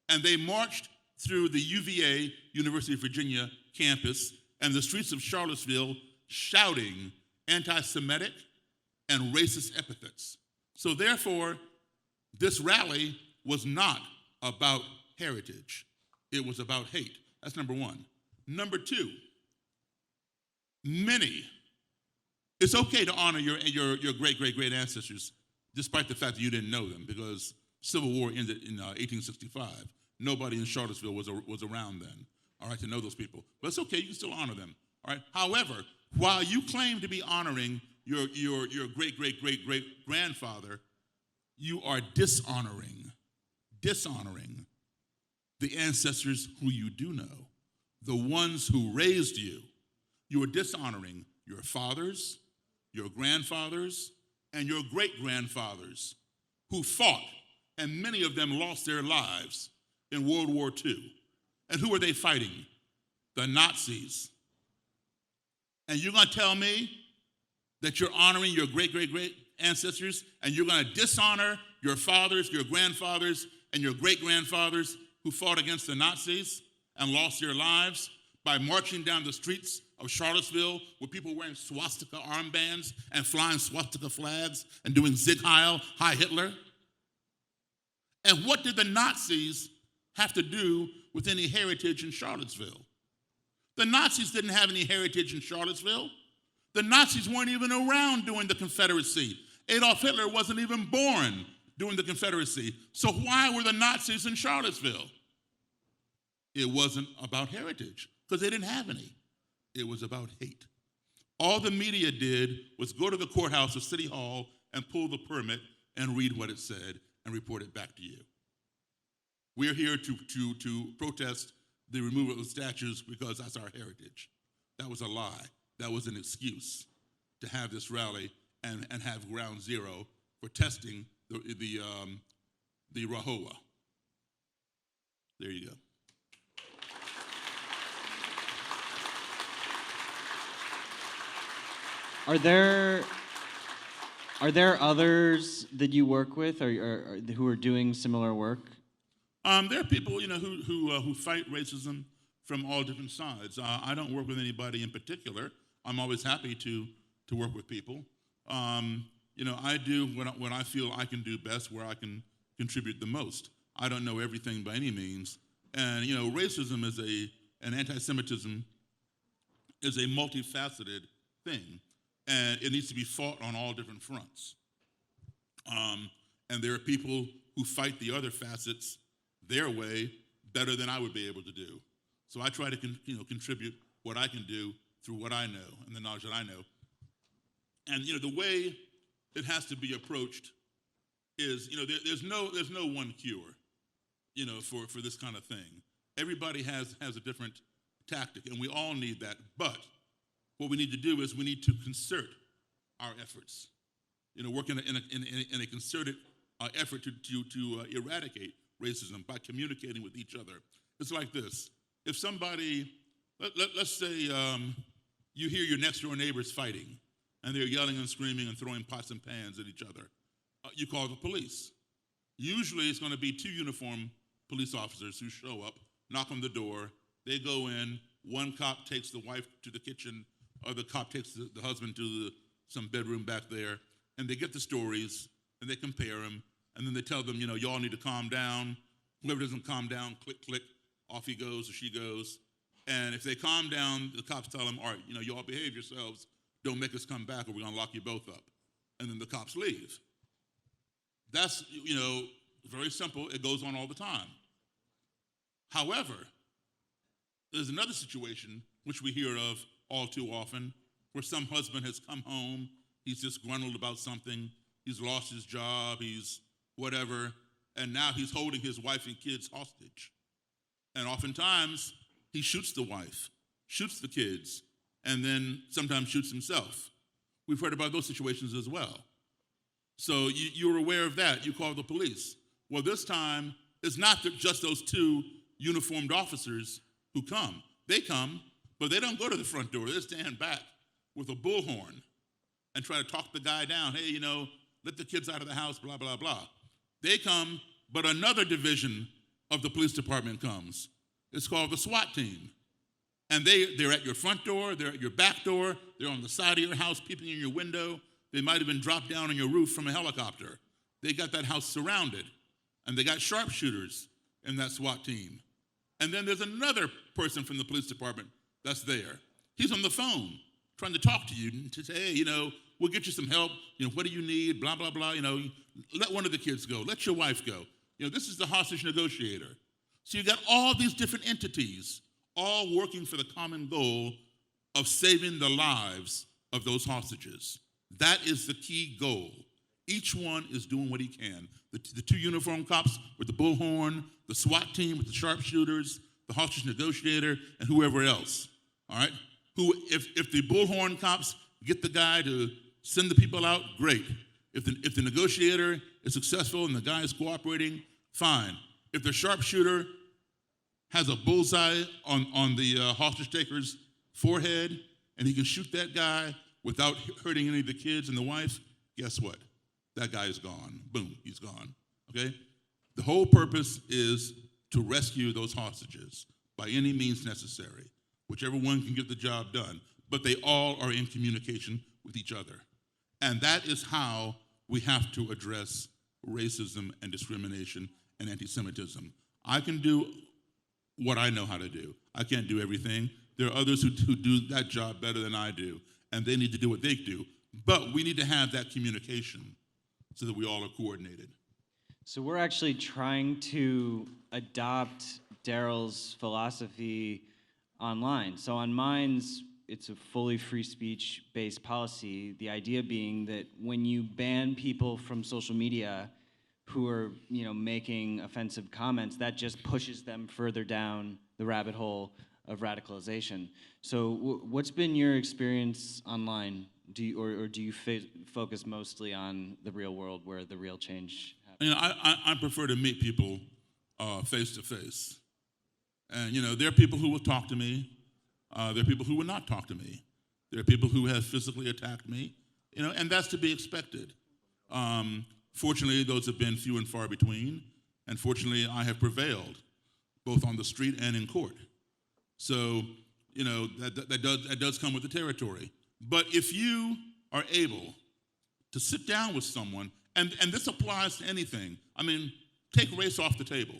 And they marched through the UVA, University of Virginia campus, and the streets of Charlottesville shouting anti-Semitic and racist epithets. So therefore, this rally was not about heritage. It was about hate. That's number one. Number two, it's okay to honor your great ancestors, despite the fact that you didn't know them, because Civil War ended in 1865. Nobody in Charlottesville was around then, all right, to know those people. But it's okay, you can still honor them, all right? However, while you claim to be honoring your great-great-great-great-grandfather, you are dishonoring the ancestors who you do know, the ones who raised you. You are dishonoring your fathers, your grandfathers, and your great-grandfathers who fought, and many of them lost their lives in World War II. And who are they fighting? The Nazis. And you're going to tell me that you're honoring your great-great-great ancestors, and you're going to dishonor your fathers, your grandfathers, and your great-grandfathers who fought against the Nazis and lost their lives by marching down the streets of Charlottesville with people wearing swastika armbands and flying swastika flags and doing Sieg Heil, Hi Hitler? And what did the Nazis have to do with any heritage in Charlottesville? The Nazis didn't have any heritage in Charlottesville. The Nazis weren't even around during the Confederacy. Adolf Hitler wasn't even born during the Confederacy. So why were the Nazis in Charlottesville? It wasn't about heritage, because they didn't have any. It was about hate. All the media did was go to the courthouse or City Hall and pull the permit and read what it said and report it back to you. We're here to protest the removal of the statues because that's our heritage. That was a lie. That was an excuse to have this rally and have ground zero for testing the RAHOA. There you go. Are there others that you work with or who are doing similar work? There are people, who fight racism from all different sides. I don't work with anybody in particular. I'm always happy to work with people. I do what I feel I can do best, where I can contribute the most. I don't know everything by any means, and racism and anti-Semitism is a multifaceted thing, and it needs to be fought on all different fronts. And there are people who fight the other facets their way better than I would be able to do. So I try to contribute what I can do through what I know and the knowledge that I know. And the way it has to be approached is there's no one cure for this kind of thing. Everybody has a different tactic, and we all need that. But what we need to do is we need to concert our efforts. Work in a concerted effort to eradicate racism by communicating with each other. It's like this. If somebody, let's say you hear your next door neighbors fighting, and they're yelling and screaming and throwing pots and pans at each other, you call the police. Usually it's going to be two uniformed police officers who show up, knock on the door, they go in, one cop takes the wife to the kitchen, other cop takes the husband to some bedroom back there, and they get the stories, and they compare them, and then they tell them, y'all need to calm down. Whoever doesn't calm down, click, click, off he goes or she goes. And if they calm down, the cops tell them, all right, y'all behave yourselves, don't make us come back or we're gonna lock you both up. And then the cops leave. That's, very simple. It goes on all the time. However, there's another situation which we hear of all too often where some husband has come home, he's disgruntled about something, he's lost his job, he's whatever, and now he's holding his wife and kids hostage. And oftentimes, he shoots the wife, shoots the kids, and then sometimes shoots himself. We've heard about those situations as well. So you're aware of that. You call the police. Well, this time, it's not just those two uniformed officers who come. They come, but they don't go to the front door. They stand back with a bullhorn and try to talk the guy down. Hey, let the kids out of the house, blah, blah, blah. They come, but another division of the police department comes. It's called the SWAT team. And they're at your front door, they're at your back door, they're on the side of your house, peeping in your window. They might have been dropped down on your roof from a helicopter. They got that house surrounded. And they got sharpshooters in that SWAT team. And then there's another person from the police department that's there. He's on the phone trying to talk to you to say, hey, we'll get you some help. What do you need? Blah, blah, blah. Let one of the kids go. Let your wife go. This is the hostage negotiator. So you got all these different entities all working for the common goal of saving the lives of those hostages. That is the key goal. Each one is doing what he can. The two uniformed cops with the bullhorn, the SWAT team with the sharpshooters, the hostage negotiator, and whoever else. All right? If the bullhorn cops get the guy to send the people out, great. If the negotiator is successful and the guy is cooperating, fine. If the sharpshooter has a bullseye on the hostage taker's forehead and he can shoot that guy without hurting any of the kids and the wife, guess what? That guy is gone. Boom, he's gone. Okay? The whole purpose is to rescue those hostages by any means necessary, whichever one can get the job done. But they all are in communication with each other. And that is how we have to address racism and discrimination and anti-Semitism. I can do what I know how to do. I can't do everything. There are others who do that job better than I do, and they need to do what they do. But we need to have that communication so that we all are coordinated. So we're actually trying to adopt Daryl's philosophy online. So on Minds, it's a fully free speech-based policy, the idea being that when you ban people from social media who are, making offensive comments, that just pushes them further down the rabbit hole of radicalization. So what's been your experience online? Do you focus mostly on the real world where the real change happens? I prefer to meet people face to face. And, there are people who will talk to me. There are people who will not talk to me. There are people who have physically attacked me, and that's to be expected. Fortunately, those have been few and far between, and fortunately, I have prevailed, both on the street and in court. So, that does come with the territory. But if you are able to sit down with someone, and this applies to anything. I mean, take race off the table.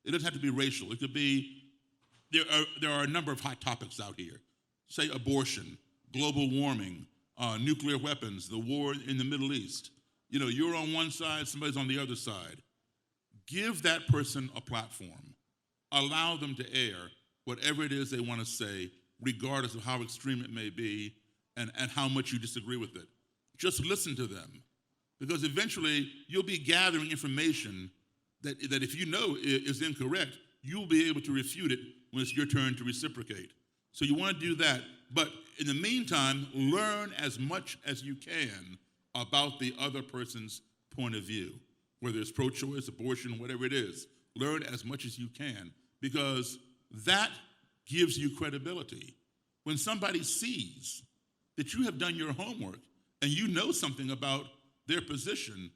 It doesn't have to be racial. It could be, there are a number of hot topics out here. Say abortion, global warming, nuclear weapons, the war in the Middle East. You're on one side, somebody's on the other side. Give that person a platform. Allow them to air whatever it is they want to say, regardless of how extreme it may be and how much you disagree with it. Just listen to them. Because eventually, you'll be gathering information that if you know is incorrect, you'll be able to refute it when it's your turn to reciprocate. So you want to do that. But in the meantime, learn as much as you can about the other person's point of view, whether it's pro-choice, abortion, whatever it is. Learn as much as you can, because that gives you credibility. When somebody sees that you have done your homework and you know something about their position,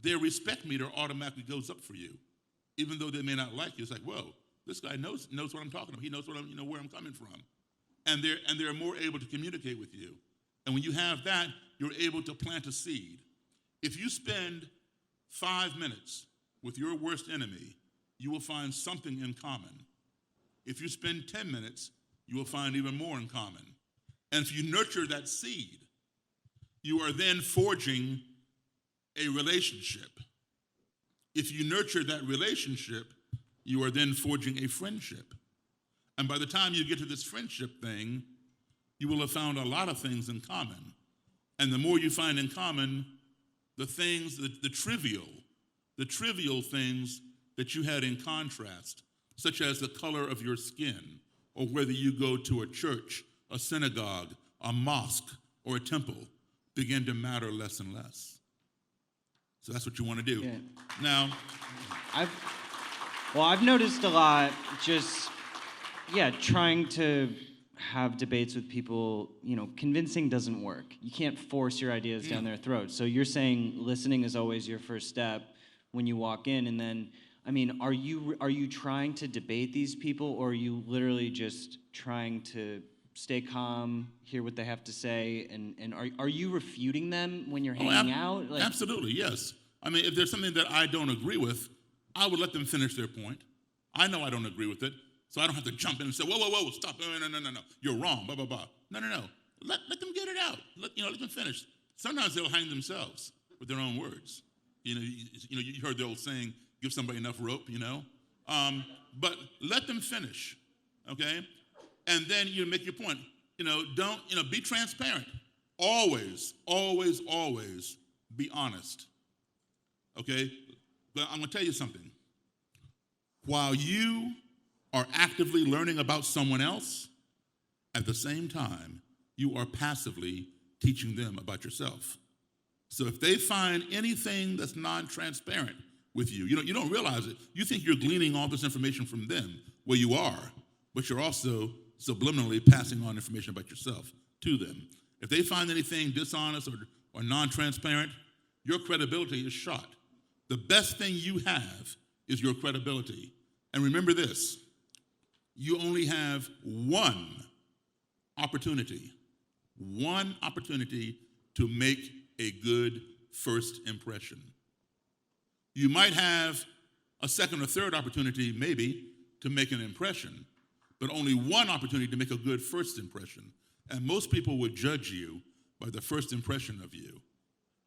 their respect meter automatically goes up for you, even though they may not like you. It's like, whoa, this guy knows what I'm talking about. He knows what where I'm coming from, and they're more able to communicate with you. And when you have that, you're able to plant a seed. If you spend 5 minutes with your worst enemy, you will find something in common. If you spend 10 minutes, you will find even more in common. And if you nurture that seed, you are then forging a relationship. If you nurture that relationship, you are then forging a friendship. And by the time you get to this friendship thing, you will have found a lot of things in common. And the more you find in common, the things, the trivial things that you had in contrast, such as the color of your skin, or whether you go to a church, a synagogue, a mosque, or a temple, begin to matter less and less. So that's what you want to do. Yeah. Now, I've noticed a lot just, trying to have debates with people, convincing doesn't work. You can't force your ideas down their throats. So you're saying listening is always your first step when you walk in, and then, are you trying to debate these people, or are you literally just trying to stay calm, hear what they have to say, and are you refuting them when you're hanging out? Absolutely, yes. If there's something that I don't agree with, I would let them finish their point. I know I don't agree with it, so I don't have to jump in and say, whoa, stop, no, you're wrong, blah, blah, blah. No. Let them get it out. Let them finish. Sometimes they'll hang themselves with their own words. You heard the old saying, give somebody enough rope, but let them finish, okay? And then you make your point. Don't, be transparent. Always be honest, okay? But I'm gonna tell you something. While you are actively learning about someone else, at the same time, you are passively teaching them about yourself. So if they find anything that's non-transparent with you, you don't realize it. You think you're gleaning all this information from them. Well, you are, but you're also subliminally passing on information about yourself to them. If they find anything dishonest or non-transparent, your credibility is shot. The best thing you have is your credibility. And remember this, you only have one opportunity to make a good first impression. You might have a second or third opportunity, maybe, to make an impression, but only one opportunity to make a good first impression. And most people would judge you by the first impression of you.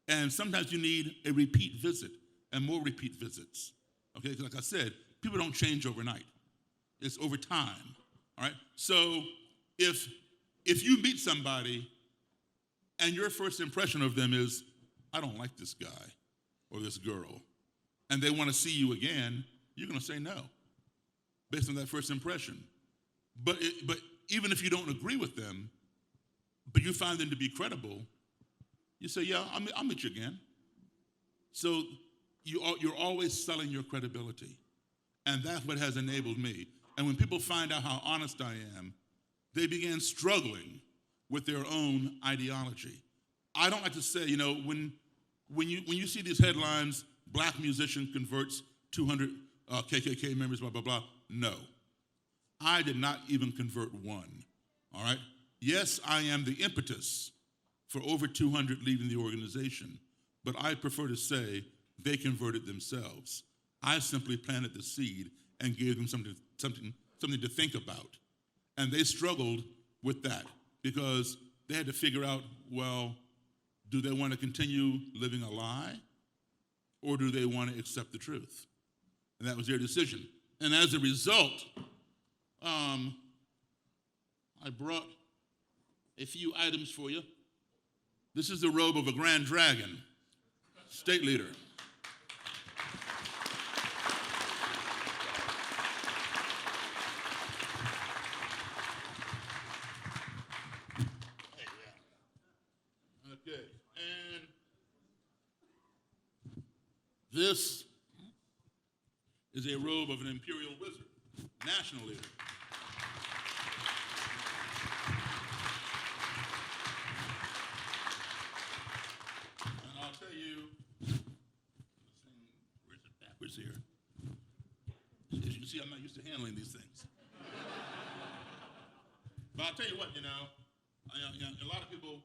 And sometimes you need a repeat visit and more repeat visits. Okay, because like I said, people don't change overnight. It's over time, all right? So if you meet somebody and your first impression of them is, I don't like this guy or this girl, and they want to see you again, you're going to say no based on that first impression. But even if you don't agree with them, but you find them to be credible, you say, yeah, I'll meet you again. So you're always selling your credibility. And that's what has enabled me. And when people find out how honest I am, they begin struggling with their own ideology. I don't like to say, when you see these headlines, black musician converts 200 KKK members, blah, blah, blah. No. I did not even convert one, all right? Yes, I am the impetus for over 200 leaving the organization, but I prefer to say they converted themselves. I simply planted the seed and gave them something to think about. And they struggled with that because they had to figure out, well, do they want to continue living a lie or do they want to accept the truth? And that was their decision. And as a result, I brought a few items for you. This is the robe of a grand dragon, state leader. Okay, and this is a robe of an imperial wizard, national leader. And I'll tell you, tears here. As you can see, I'm not used to handling these things. But I'll tell you what, a lot of people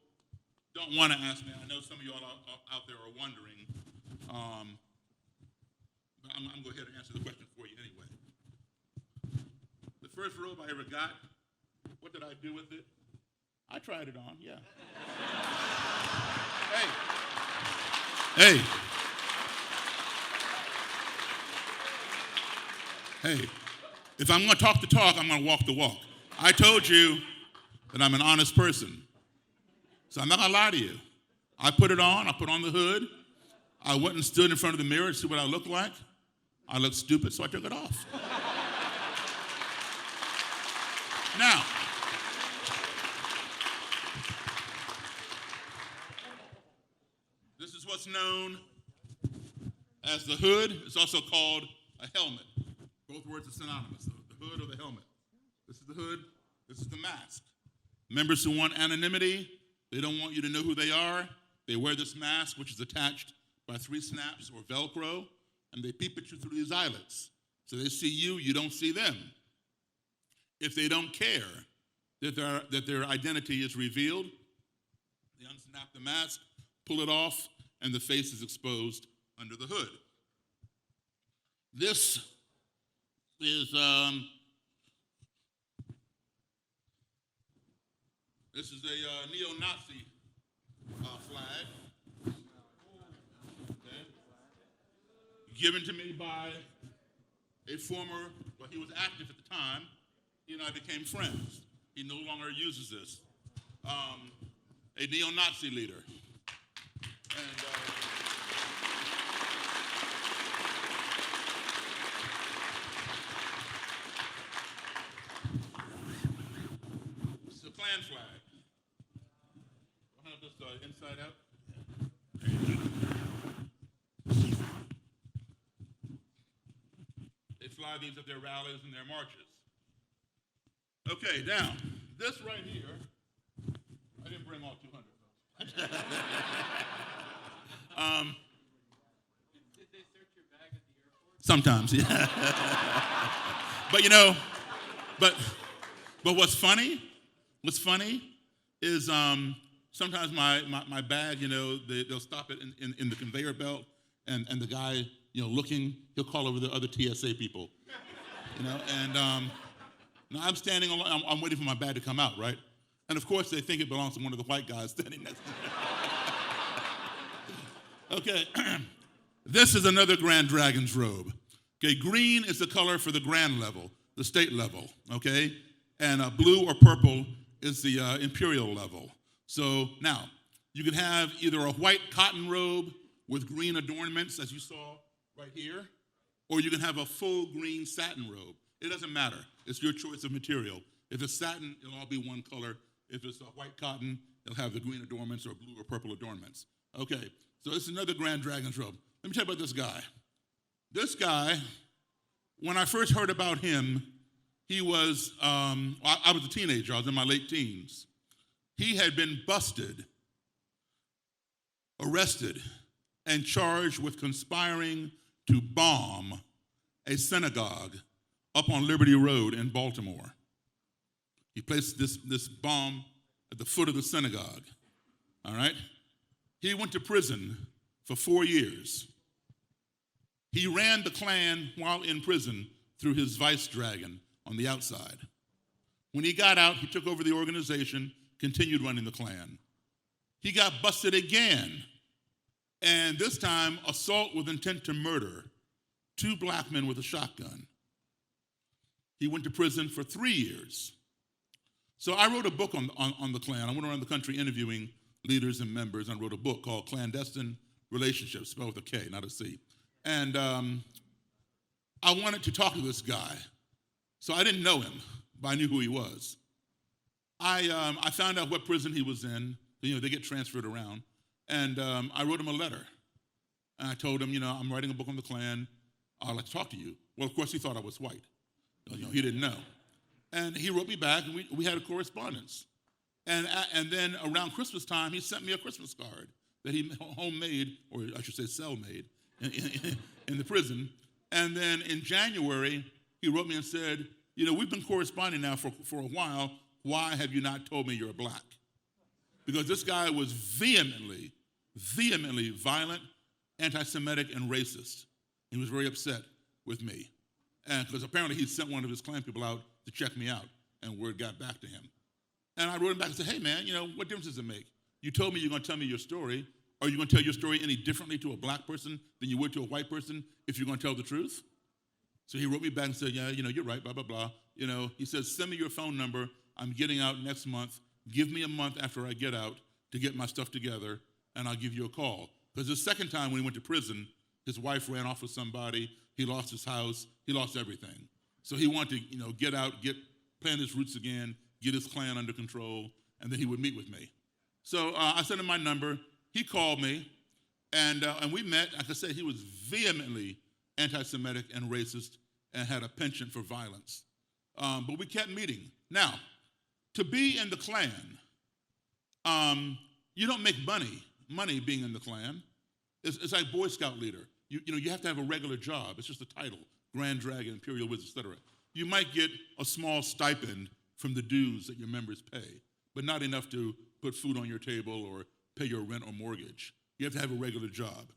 don't want to ask me. I know some of you all out there are wondering. But I'm going to go ahead and answer the question for you anyway. The first robe I ever got, what did I do with it? I tried it on, yeah. Hey. Hey, if I'm going to talk the talk, I'm going to walk the walk. I told you that I'm an honest person. So I'm not going to lie to you. I put it on. I put on the hood. I went and stood in front of the mirror to see what I looked like. I looked stupid, so I took it off. Now, this is what's known as the hood. It's also called a helmet. Both words are synonymous, the hood or the helmet. This is the hood, this is the mask. Members who want anonymity, they don't want you to know who they are, they wear this mask, which is attached by 3 snaps or Velcro, and they peep at you through these eyelets. So they see you, you don't see them. If they don't care that their identity is revealed, they unsnap the mask, pull it off, and the face is exposed under the hood. This is a neo-Nazi flag, okay, given to me by a former, well, he was active at the time. He and I became friends. He no longer uses this. A neo-Nazi leader. And it's a Klan flag. I'll have this inside out. They fly these at their rallies and their marches. Okay, now, this right here, I didn't bring all 200. Did they search your bag at the airport? Sometimes, yeah. But what's funny is sometimes my bag, they'll stop it in the conveyor belt, and the guy, looking, he'll call over the other TSA people, and now I'm standing alone, I'm waiting for my bag to come out, right? And of course they think it belongs to one of the white guys standing next to me. Okay, this is another Grand Dragon's robe. Okay, green is the color for the grand level, the state level, okay? And blue or purple is the imperial level. So now, you can have either a white cotton robe with green adornments, as you saw right here, or you can have a full green satin robe. It doesn't matter. It's your choice of material. If it's satin, it'll all be one color. If it's a white cotton, it'll have the green adornments or blue or purple adornments. Okay, so it's another Grand Dragon's robe. Let me tell you about this guy. This guy, when I first heard about him, he was, I was a teenager. I was in my late teens. He had been busted, arrested, and charged with conspiring to bomb a synagogue up on Liberty Road in Baltimore. He placed this bomb at the foot of the synagogue, all right? He went to prison for 4 years. He ran the Klan while in prison through his vice dragon on the outside. When he got out, he took over the organization, continued running the Klan. He got busted again, and this time, assault with intent to murder 2 black men with a shotgun. He went to prison for 3 years. So I wrote a book on the Klan. I went around the country interviewing leaders and members, and I wrote a book called Clandestine Relationships, spelled with a K, not a C. And I wanted to talk to this guy. So I didn't know him, but I knew who he was. I found out what prison he was in. They get transferred around. And I wrote him a letter. And I told him, I'm writing a book on the Klan. I'd like to talk to you. Well, of course, he thought I was white. He didn't know. And he wrote me back, and we had a correspondence. And then around Christmas time, he sent me a Christmas card that he homemade, or I should say cell-made, in the prison. And then in January, he wrote me and said, we've been corresponding now for a while. Why have you not told me you're black? Because this guy was vehemently violent, anti-Semitic, and racist. He was very upset with me. And because apparently he sent one of his Klan people out to check me out, and word got back to him. And I wrote him back and said, hey man, what difference does it make? You told me you're gonna tell me your story. Are you gonna tell your story any differently to a black person than you would to a white person if you're gonna tell the truth? So he wrote me back and said, yeah, you're right, blah, blah, blah. He says, send me your phone number. I'm getting out next month. Give me a month after I get out to get my stuff together, and I'll give you a call. Because the second time when he went to prison, his wife ran off with somebody. He lost his house. He lost everything. So he wanted to, get out, plant his roots again, get his Klan under control, and then he would meet with me. So I sent him my number. He called me, and we met. Like I said, he was vehemently anti-Semitic and racist and had a penchant for violence. But we kept meeting. Now, to be in the Klan, you don't make money being in the Klan. It's like Boy Scout leader. You have to have a regular job. It's just a title, Grand Dragon, Imperial Wizard, etc. You might get a small stipend from the dues that your members pay, but not enough to put food on your table or pay your rent or mortgage. You have to have a regular job.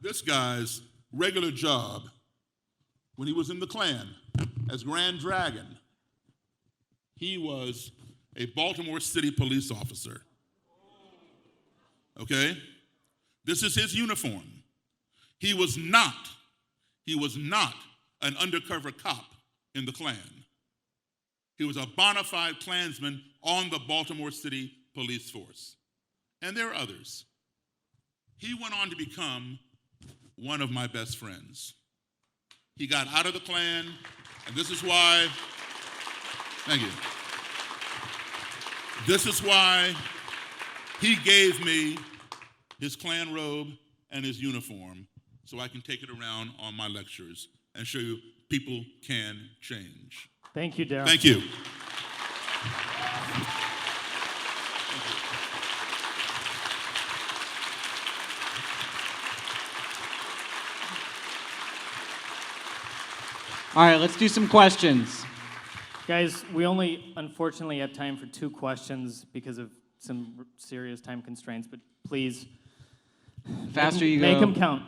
This guy's regular job, when he was in the Klan as Grand Dragon, he was a Baltimore City police officer. Okay? This is his uniform. He was not an undercover cop in the Klan. He was a bona fide Klansman on the Baltimore City police force. And there are others. He went on to become one of my best friends. He got out of the Klan, and this is why, thank you. This is why he gave me his Klan robe and his uniform so I can take it around on my lectures and show you people can change. Thank you, Darrell. Thank you. All right, let's do some questions. Guys, we only unfortunately have time for 2 questions because of some serious time constraints, but please, Faster you make go. them count.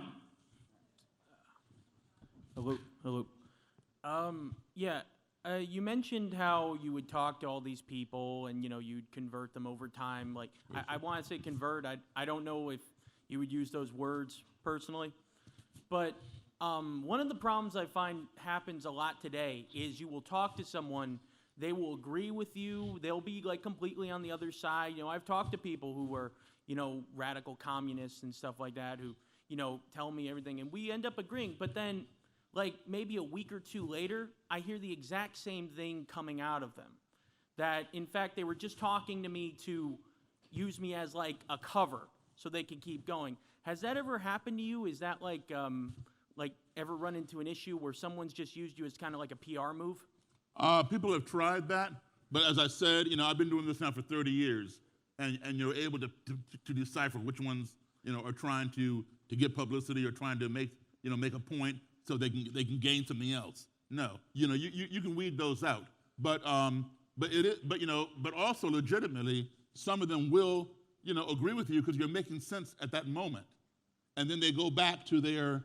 Hello. You mentioned how you would talk to all these people and, you'd convert them over time. Like, I want to say convert. I don't know if you would use those words personally. But one of the problems I find happens a lot today is you will talk to someone, they will agree with you, they'll be, like, completely on the other side. I've talked to people who were, radical communists and stuff like that who, tell me everything. And we end up agreeing. But then, like, maybe a week or 2 later, I hear the exact same thing coming out of them. That, in fact, they were just talking to me to use me as, like, a cover so they could keep going. Has that ever happened to you? Is that, like ever run into an issue where someone's just used you as kind of like a PR move? People have tried that, but as I said, I've been doing this now for 30 years, and you're able to decipher which ones, are trying to get publicity or trying to make a point so they can gain something else. No, you can weed those out, but also legitimately, some of them will, agree with you because you're making sense at that moment, and then they go back to their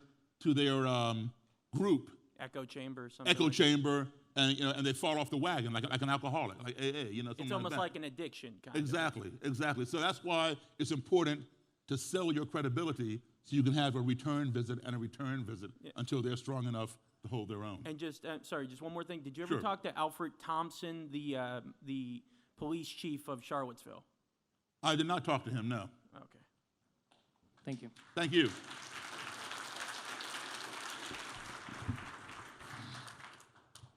group, Echo chamber or something. echo chamber, and they fall off the wagon like an alcoholic, like AA, It's almost like an addiction, kind of. Exactly. So that's why it's important to sell your credibility so you can have a return visit and a return visit until they're strong enough to hold their own. And just one more thing. Did you ever Sure. talk to Alfred Thompson, the police chief of Charlottesville? I did not talk to him, no. Okay. Thank you. Thank you.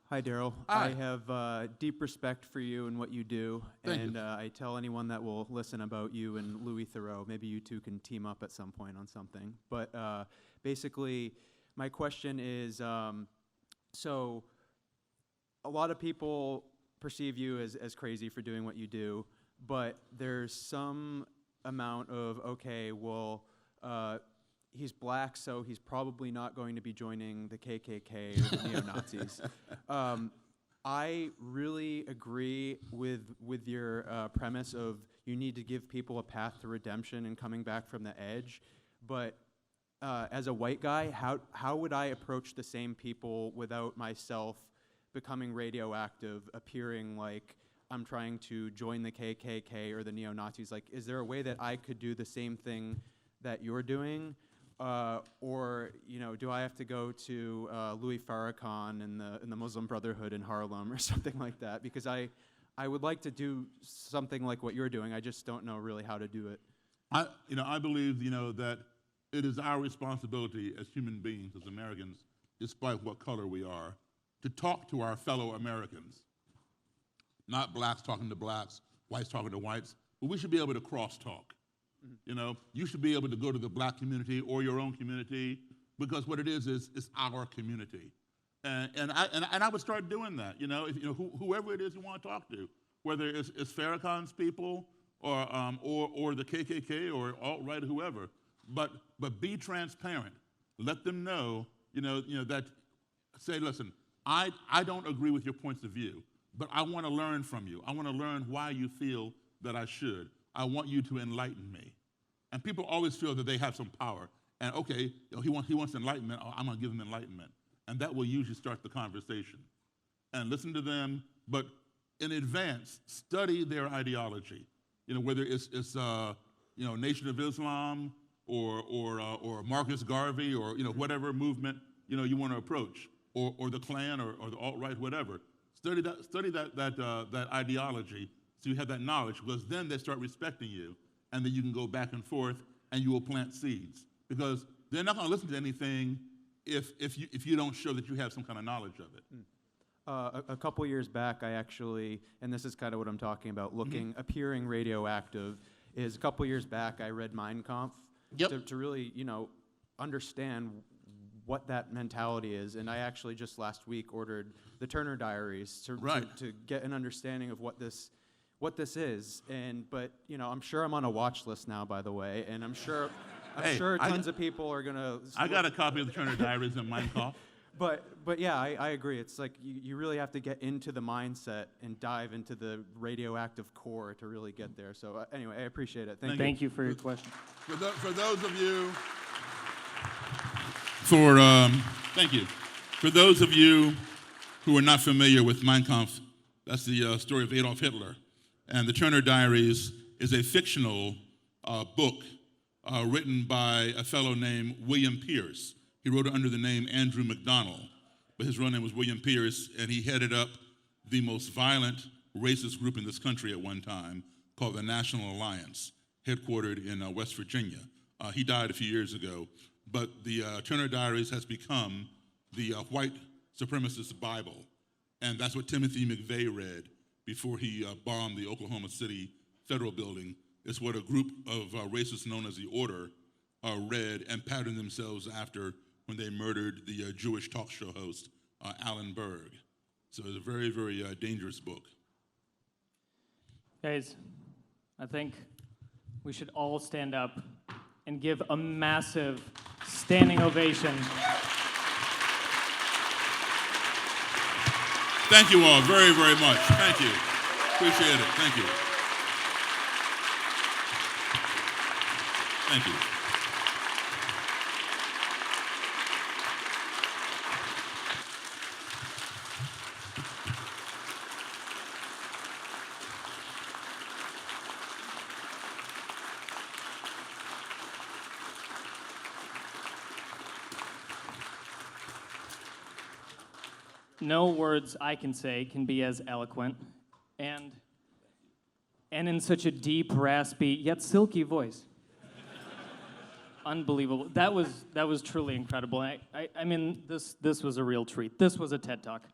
Hi, Darrell. Hi. I have deep respect for you and what you do, Thank and you. I tell anyone that will listen about you and Louis Theroux. Maybe you two can team up at some point on something. But basically, my question is, so a lot of people perceive you as crazy for doing what you do, but there's some amount of, okay, well, he's black, so he's probably not going to be joining the KKK or the neo-Nazis. I really agree with your premise of you need to give people a path to redemption and coming back from the edge. But as a white guy, how would I approach the same people without myself becoming radioactive, appearing like I'm trying to join the KKK or the neo-Nazis? Like, is there a way that I could do the same thing that you're doing? Or, do I have to go to Louis Farrakhan in the Muslim Brotherhood in Harlem or something like that? Because I would like to do something like what you're doing. I just don't know really how to do it. I believe, that it is our responsibility as human beings, as Americans, despite what color we are, to talk to our fellow Americans. Not blacks talking to blacks, whites talking to whites, but we should be able to crosstalk. You should be able to go to the black community or your own community, because what it is it's our community. And I would start doing that. Whoever it is you want to talk to, whether it's Farrakhan's people or the KKK or alt-right, whoever. But be transparent. Let them know, that say, listen, I don't agree with your points of view, but I want to learn from you. I want to learn why you feel that I should. I want you to enlighten me. And people always feel that they have some power. And okay, he wants enlightenment, I'm going to give him enlightenment. And that will usually start the conversation. And listen to them, but in advance, study their ideology. Whether it's Nation of Islam or Marcus Garvey or whatever movement you want to approach, or the Klan or the alt-right, whatever. Study that ideology so you have that knowledge, because then they start respecting you, and then you can go back and forth and you will plant seeds, because they're not going to listen to anything if you don't show that you have some kind of knowledge of it. A couple years back, I actually, and this is kind of what I'm talking about, appearing radioactive, is a couple years back I read Mein Kampf to really, understand what that mentality is. And I actually just last week ordered the Turner Diaries to get an understanding of what this is. But I'm sure I'm on a watch list now, by the way, and I'm sure tons of people are gonna. I got a copy of the Turner Diaries and Mein Kampf. But yeah, I agree. It's like you really have to get into the mindset and dive into the radioactive core to really get there. So anyway, I appreciate it. Thank you for your question. For those of you, thank you. For those of you who are not familiar with Mein Kampf, that's the story of Adolf Hitler. And the Turner Diaries is a fictional book written by a fellow named William Pierce. He wrote it under the name Andrew McDonnell, but his real name was William Pierce, and he headed up the most violent racist group in this country at one time called the National Alliance, headquartered in West Virginia. He died a few years ago, but the Turner Diaries has become the white supremacist Bible, and that's what Timothy McVeigh read before he bombed the Oklahoma City Federal Building. It's what a group of racists known as the Order read and patterned themselves after when they murdered the Jewish talk show host, Alan Berg. So it's a very, very dangerous book. Guys, I think we should all stand up and give a massive standing ovation. Thank you all very, very much. Thank you. Appreciate it. Thank you. Thank you. No words I can say can be as eloquent and in such a deep, raspy, yet silky voice. Unbelievable. That was truly incredible. I mean, this was a real treat. This was a TED Talk.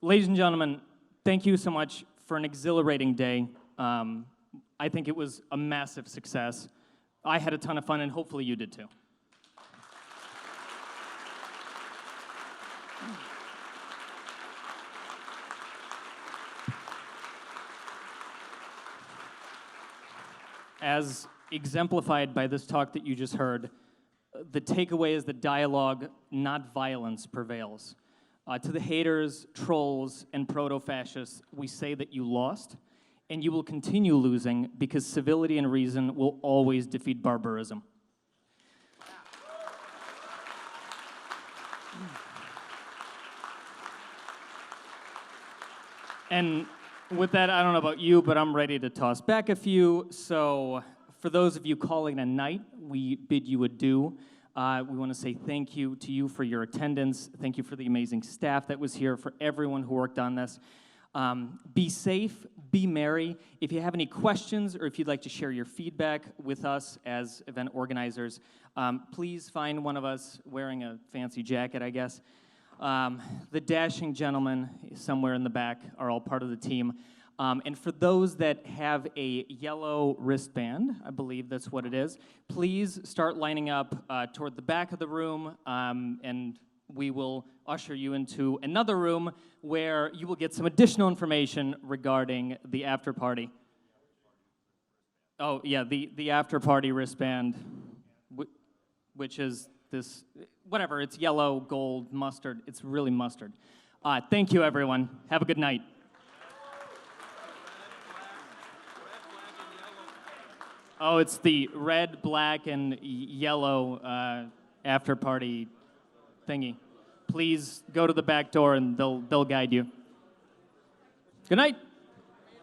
Ladies and gentlemen, thank you so much for an exhilarating day. I think it was a massive success. I had a ton of fun, and hopefully you did too. exemplified by this talk that you just heard, the takeaway is that dialogue, not violence, prevails. To the haters, trolls, and proto-fascists, we say that you lost, and you will continue losing because civility and reason will always defeat barbarism. And with that, I don't know about you, but I'm ready to toss back a few. So for those of you calling a night, we bid you adieu. We want to say thank you to you for your attendance. Thank you for the amazing staff that was here, for everyone who worked on this. Be safe, be merry. If you have any questions or if you'd like to share your feedback with us as event organizers, please find one of us wearing a fancy jacket, I guess. The dashing gentlemen somewhere in the back are all part of the team. And for those that have a yellow wristband, I believe that's what it is, please start lining up toward the back of the room, and we will usher you into another room where you will get some additional information regarding the after party. Oh, yeah, the after party wristband, which is this, whatever, it's yellow, gold, mustard. It's really mustard. Thank you, everyone. Have a good night. Oh, it's the red, black, and yellow after party thingy. Please go to the back door and they'll guide you. Good night.